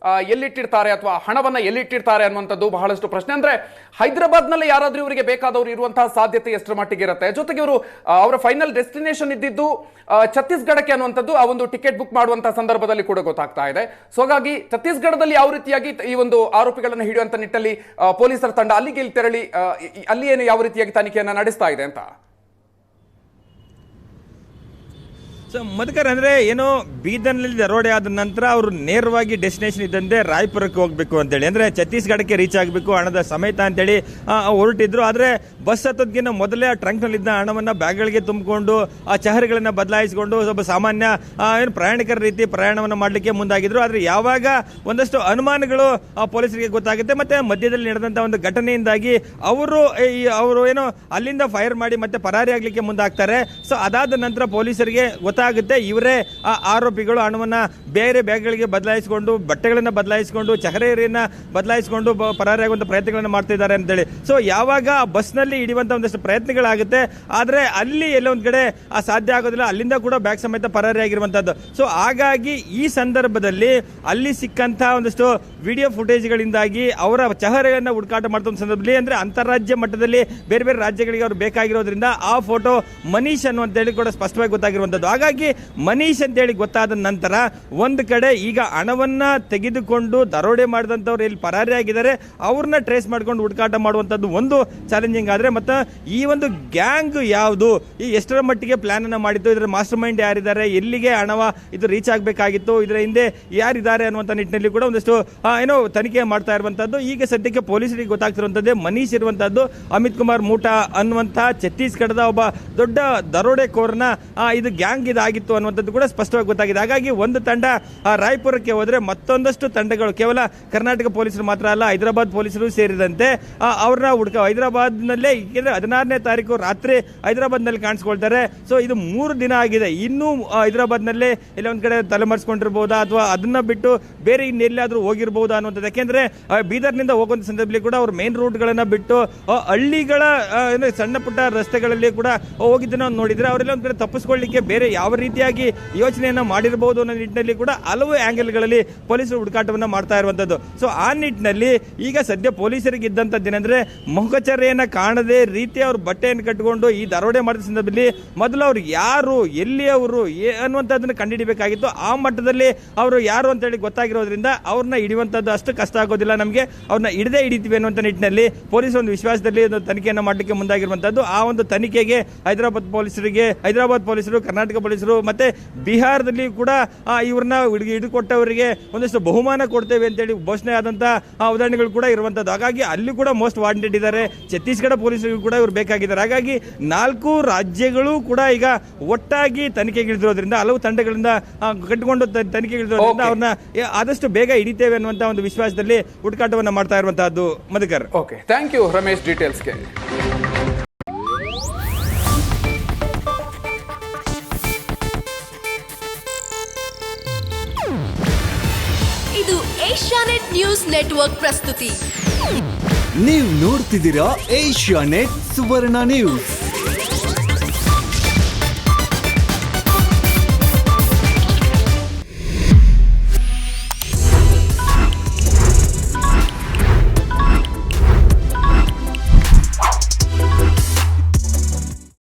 ಎಲ್ಲಿಟ್ಟಿರ್ತಾರೆ ಅಥವಾ ಹಣವನ್ನ ಎಲ್ಲಿಟ್ಟಿರ್ತಾರೆ ಅನ್ನುವಂಥದ್ದು ಬಹಳಷ್ಟು ಪ್ರಶ್ನೆ. ಅಂದ್ರೆ ಹೈದರಾಬಾದ್ ನಲ್ಲಿ ಯಾರಾದ್ರೂ ಇವರಿಗೆ ಬೇಕಾದವರು ಇರುವಂತಹ ಸಾಧ್ಯತೆ ಎಷ್ಟರ ಮಟ್ಟಿಗೆ ಇರುತ್ತೆ. ಜೊತೆಗೆ ಇವರು ಅವರ ಫೈನಲ್ ಡೆಸ್ಟಿನೇಷನ್ ಇದ್ದಿದ್ದು ಛತ್ತೀಸ್ಗಢಕ್ಕೆ ಅನ್ನುವಂಥದ್ದು ಆ ಒಂದು ಟಿಕೆಟ್ ಬುಕ್ ಮಾಡುವಂತಹ ಸಂದರ್ಭದಲ್ಲಿ ಕೂಡ ಗೊತ್ತಾಗ್ತಾ ಇದೆ. ಸೊ ಹಾಗಾಗಿ ಛತ್ತೀಸ್ಗಢದಲ್ಲಿ ಯಾವ ರೀತಿಯಾಗಿ ಈ ಒಂದು ಆರೋಪಿಗಳನ್ನು ಹಿಡಿಯುವಂತ ನಿಟ್ಟಲ್ಲಿ ಪೊಲೀಸರ ತಂಡ ಅಲ್ಲಿಗೆ ತೆರಳಿ ಅಲ್ಲಿ ಏನು ಯಾವ ರೀತಿಯಾಗಿ ತನಿಖೆಯನ್ನ ನಡೆಸ್ತಾ ಇದೆ ಅಂತ. ಸೊ ಮಧುಕರ್, ಅಂದ್ರೆ ಏನೋ ಬೀದರ್ನಲ್ಲಿ ದರೋಡೆ ಆದ ನಂತರ ಅವರು ನೇರವಾಗಿ ಡೆಸ್ಟಿನೇಷನ್ ಇದ್ದಂತೆ ರಾಯ್ಪುರಕ್ಕೆ ಹೋಗ್ಬೇಕು ಅಂತೇಳಿ, ಅಂದ್ರೆ ಛತ್ತೀಸ್ಗಢಕ್ಕೆ ರೀಚ್ ಆಗಬೇಕು ಹಣದ ಸಮೇತ ಅಂತೇಳಿ ಹೊರಟಿದ್ರು. ಆದ್ರೆ ಬಸ್ ಹತ್ತೋದಕ್ಕಿಂತ ಮೊದಲೇ ಆ ಟ್ರಂಕ್ ನಲ್ಲಿದ್ದ ಹಣವನ್ನ ಬ್ಯಾಗ್ಗಳಿಗೆ ತುಂಬಿಕೊಂಡು ಆ ಚಹರೆಗಳನ್ನ ಬದಲಾಯಿಸಿಕೊಂಡು ಒಬ್ಬ ಸಾಮಾನ್ಯ ಏನು ಪ್ರಯಾಣಿಕರ ರೀತಿ ಪ್ರಯಾಣವನ್ನು ಮಾಡಲಿಕ್ಕೆ ಮುಂದಾಗಿದ್ರು. ಆದ್ರೆ ಯಾವಾಗ ಒಂದಷ್ಟು ಅನುಮಾನಗಳು ಪೊಲೀಸರಿಗೆ ಗೊತ್ತಾಗುತ್ತೆ, ಮತ್ತೆ ಮಧ್ಯದಲ್ಲಿ ನಡೆದಂತಹ ಒಂದು ಘಟನೆಯಿಂದಾಗಿ ಅವರು ಏನೋ ಅಲ್ಲಿಂದ ಫೈರ್ ಮಾಡಿ ಮತ್ತೆ ಪರಾರಿ ಆಗ್ಲಿಕ್ಕೆ ಮುಂದಾಗ್ತಾರೆ. ಸೊ ಅದಾದ ನಂತರ ಪೊಲೀಸರಿಗೆ ಗೊತ್ತಾಗುತ್ತೆ ಇವರೇ ಆ ಆರೋಪಿಗಳು ಹಣವನ್ನ ಬೇರೆ ಬ್ಯಾಗ್ಗಳಿಗೆ ಬದಲಾಯಿಸಿಕೊಂಡು, ಬಟ್ಟೆಗಳನ್ನ ಬದಲಾಯಿಸಿಕೊಂಡು, ಚಹರೆಯನ್ನ ಬದಲಾಯಿಸಿಕೊಂಡು ಪರಾರಿಯಾಗುವಂತ ಪ್ರಯತ್ನಗಳನ್ನು ಮಾಡ್ತಿದ್ದಾರೆ ಅಂತೇಳಿ. ಸೊ ಯಾವಾಗ ಆ ಬಸ್ ನಲ್ಲಿ ಹಿಡಿಯುವಂತ ಒಂದಷ್ಟು ಪ್ರಯತ್ನಗಳಾಗುತ್ತೆ, ಆದ್ರೆ ಅಲ್ಲಿ ಎಲ್ಲೊಂದ್ ಕಡೆ ಆ ಸಾಧ್ಯ ಆಗೋದಿಲ್ಲ, ಅಲ್ಲಿಂದ ಕೂಡ ಬ್ಯಾಗ್ ಸಮೇತ ಪರಾರಿಯಾಗಿರುವಂತದ್ದು. ಸೊ ಹಾಗಾಗಿ ಈ ಸಂದರ್ಭದಲ್ಲಿ ಅಲ್ಲಿ ಸಿಕ್ಕಂತ ಒಂದಷ್ಟು ವಿಡಿಯೋ ಫುಟೇಜ್ಗಳಿಂದಾಗಿ ಅವರ ಚಹರೆಯನ್ನ ಹುಡುಕಾಟ ಮಾಡ್ತಾ ಸಂದರ್ಭದಲ್ಲಿ, ಅಂದ್ರೆ ಅಂತಾರಾಜ್ಯ ಮಟ್ಟದಲ್ಲಿ ಬೇರೆ ಬೇರೆ ರಾಜ್ಯಗಳಿಗೆ ಅವರು ಬೇಕಾಗಿರೋದ್ರಿಂದ ಆ ಫೋಟೋ ಮನೀಶ್ ಅನ್ನುವಂತ ಹೇಳಿ ಕೂಡ ಸ್ಪಷ್ಟವಾಗಿ ಗೊತ್ತಾಗಿರುವಂತದ್ದು. ಹಾಗಾಗಿ ಮನೀಶ್ ಅಂತೇಳಿ ಗೊತ್ತಾದ ನಂತರ ಒಂದು ಕಡೆ ಈಗ ಹಣವನ್ನ ತೆಗೆದುಕೊಂಡು ದರೋಡೆ ಮಾಡಿದಂಥವ್ರು ಇಲ್ಲಿ ಪರಾರಿಯಾಗಿದ್ದಾರೆ, ಅವ್ರನ್ನ ಟ್ರೇಸ್ ಮಾಡ್ಕೊಂಡು ಹುಡುಕಾಟ ಮಾಡುವಂಥದ್ದು ಒಂದು ಚಾಲೆಂಜಿಂಗ್ ಆದರೆ ಮತ್ತು ಈ ಒಂದು ಗ್ಯಾಂಗ್ ಯಾವುದು, ಈ ಎಷ್ಟರ ಮಟ್ಟಿಗೆ ಪ್ಲಾನ್ ಅನ್ನ ಮಾಡಿತ್ತು, ಇದರ ಮಾಸ್ಟರ್ ಮೈಂಡ್ ಯಾರಿದ್ದಾರೆ, ಎಲ್ಲಿಗೆ ಹಣವ ಇದು ರೀಚ್ ಆಗಬೇಕಾಗಿತ್ತು, ಇದರ ಹಿಂದೆ ಯಾರಿದ್ದಾರೆ ಅನ್ನುವಂಥ ನಿಟ್ಟಿನಲ್ಲಿ ಕೂಡ ಒಂದಷ್ಟು ಏನೋ ತನಿಖೆ ಮಾಡ್ತಾ ಇರುವಂತದ್ದು. ಈಗ ಸದ್ಯಕ್ಕೆ ಪೊಲೀಸರಿಗೆ ಗೊತ್ತಾಗ್ತಿರುವಂತದ್ದೇ ಮನೀಶ್ ಇರುವಂತದ್ದು ಅಮಿತ್ ಕುಮಾರ್ ಮೂಟಾ ಅನ್ನುವಂಥ ಛತ್ತೀಸ್ಗಢದ ಒಬ್ಬ ದೊಡ್ಡ ದರೋಡೆಕೋರನ ಇದು ಗ್ಯಾಂಗ್ ಇದಾಗಿತ್ತು ಅನ್ನುವಂಥದ್ದು ಕೂಡ ಸ್ಪಷ್ಟವಾಗಿ ಗೊತ್ತಾಗಿದೆ. ಹಾಗಾಗಿ ಒಂದು ತಂಡ ರಾಯ್ಪುರಕ್ಕೆ ಹೋದ್ರೆ ಮತ್ತೊಂದಷ್ಟು ತಂಡಗಳು ಕೇವಲ ಕರ್ನಾಟಕ ಪೊಲೀಸರು ಮಾತ್ರ ಅಲ್ಲ, ಹೈದರಾಬಾದ್ ಪೊಲೀಸರು ಸೇರಿದಂತೆ ಅವ್ರನ್ನ ಹೈದರಾಬಾದ್ನಲ್ಲೇ 16ನೇ ತಾರೀಕು ರಾತ್ರಿ ಹೈದರಾಬಾದ್ನಲ್ಲಿ ಕಾಣಿಸ್ಕೊಳ್ತಾರೆ. ಸೊ ಇದು 3 ದಿನ ಆಗಿದೆ. ಇನ್ನೂ ಹೈದರಾಬಾದ್ನಲ್ಲೇ ಎಲ್ಲ ಒಂದ್ ಕಡೆ ತಲೆಮರೆಸ್ಕೊಂಡಿರ್ಬೋದಾ ಅಥವಾ ಅದನ್ನ ಬಿಟ್ಟು ಬೇರೆ ಇನ್ನೆಲ್ಲಾದ್ರೂ ಹೋಗಿರ್ಬೋದಾ ಅನ್ನುವಂಥದ್ದು. ಯಾಕೆಂದ್ರೆ ಬೀದರ್ನಿಂದ ಹೋಗುವಂತ ಸಂದರ್ಭದಲ್ಲಿ ಕೂಡ ಅವ್ರು ಮೇನ್ ರೂಟ್ಗಳನ್ನ ಬಿಟ್ಟು ಹಳ್ಳಿಗಳ ಸಣ್ಣ ಪುಟ್ಟ ರಸ್ತೆಗಳಲ್ಲಿ ಕೂಡ ಹೋಗಿದ್ದನ್ನ ನೋಡಿದ್ರೆ ಅವರೆಲ್ಲ ಒಂದ್ ಕಡೆ ತಪ್ಪಿಸ್ಕೊಳ್ಳಿಕ್ಕೆ ಬೇರೆ ಯಾವ ರೀತಿಯಾಗಿ ಯೋಚನೆಯನ್ನ ಮಾಡಿರಬಹುದು ಅನ್ನೋ ನಿಟ್ಟಿನಲ್ಲಿ ಕೂಡ ಹಲವು ಆಂಗಲ್ಗಳಲ್ಲಿ ಪೊಲೀಸರು ಹುಡುಕಾಟವನ್ನ ಮಾಡ್ತಾ ಇರುವಂತದ್ದು. ಸೊ ಆ ನಿಟ್ಟಿನಲ್ಲಿ ಈಗ ಸದ್ಯ ಪೊಲೀಸರಿಗೆ ಇದ್ದಂಥದ್ದೇನೆಂದ್ರೆ ಮುಖಚರ್ಯೆಯನ್ನ ಕಾಣದೆ ರೀತಿ ಅವ್ರ ಬಟ್ಟೆಯನ್ನು ಕಟ್ಟಿಕೊಂಡು ಈ ದರೋಡೆ ಮಾಡಿದ ಸಂದರ್ಭದಲ್ಲಿ ಮೊದಲು ಅವ್ರು ಯಾರು, ಎಲ್ಲಿ ಅವರು ಅನ್ನುವಂಥದ್ದನ್ನ ಕಂಡುಹಿಡಿಬೇಕಾಗಿತ್ತು. ಆ ಮಟ್ಟದಲ್ಲಿ ಅವರು ಯಾರು ಅಂತ ಹೇಳಿ ಗೊತ್ತಾಗಿರೋದ್ರಿಂದ ಅವ್ರನ್ನ ಹಿಡಿಯುವಂಥದ್ದು ಅಷ್ಟು ಕಷ್ಟ ಆಗೋದಿಲ್ಲ, ನಮಗೆ ಅವ್ರನ್ನ ಹಿಡಿತೀವಿ ಅನ್ನುವಂಥ ನಿಟ್ಟಿನಲ್ಲಿ ಪೊಲೀಸ್ ಒಂದು ವಿಶ್ವಾಸದಲ್ಲಿ ಒಂದು ತನಿಖೆಯನ್ನು ಮಾಡಲಿಕ್ಕೆ ಮುಂದಾಗಿರುವಂಥದ್ದು. ಆ ಒಂದು ತನಿಖೆಗೆ ಹೈದರಾಬಾದ್ ಪೊಲೀಸರು, ಕರ್ನಾಟಕ ಪೊಲೀಸರು ಮತ್ತೆ ಬಿಹಾರದಲ್ಲಿ ಕೂಡ ಇವ್ರನ್ನ ಹಿಡಿದುಕೊಟ್ಟವರಿಗೆ ಒಂದಷ್ಟು ಬಹುಮಾನ ಕೊಡ್ತೇವೆ ಅಂತೇಳಿ ಘೋಷಣೆ ಆದಂತಹ ಉದಾಹರಣೆಗಳು ಕೂಡ ಇರುವಂತದ್ದು. ಹಾಗಾಗಿ ಅಲ್ಲಿ ಕೂಡ ಮೋಸ್ಟ್ ವಾಂಟೆಡ್ ಇದ್ದಾರೆ. ಛತ್ತೀಸ್ಗಢ ಪೊಲೀಸರಿಗೂ ಕೂಡ ಇವರು ಬೇಕಾಗಿದ್ದಾರೆ. ಹಾಗಾಗಿ 4 ರಾಜ್ಯಗಳು ಕೂಡ ಈಗ ಒಟ್ಟಾಗಿ ತನಿಖೆಗಿಳಿದಿರೋದ್ರಿಂದ, ಹಲವು ತಂಡಗಳಿಂದ ಕಟ್ಟಿಕೊಂಡು ತನಿಖೆಗಿಳಿದಿರೋದ್ರಿಂದ ಅವ್ರನ್ನ ಆದಷ್ಟು ಬೇಗ ಹಿಡಿತೇವೆ ಅನ್ನುವಂತ ಒಂದು ವಿಶ್ವಾಸದಲ್ಲಿ ಹುಡುಕಾಟವನ್ನ ಮಾಡ್ತಾ ಇರುವಂತಹದ್ದು. Madhukar, okay, thank you Ramesh ಡೀಟೇಲ್ಸ್ಗೆ. ಇದು ಏಷ್ಯಾನೆಟ್ ನ್ಯೂಸ್ ನೆಟ್ವರ್ಕ್ ಪ್ರಸ್ತುತಿ. ನೀವು ನೋಡ್ತಿದ್ದೀರಾ ಏಷ್ಯಾನೆಟ್ ಸುವರ್ಣ ನ್ಯೂಸ್.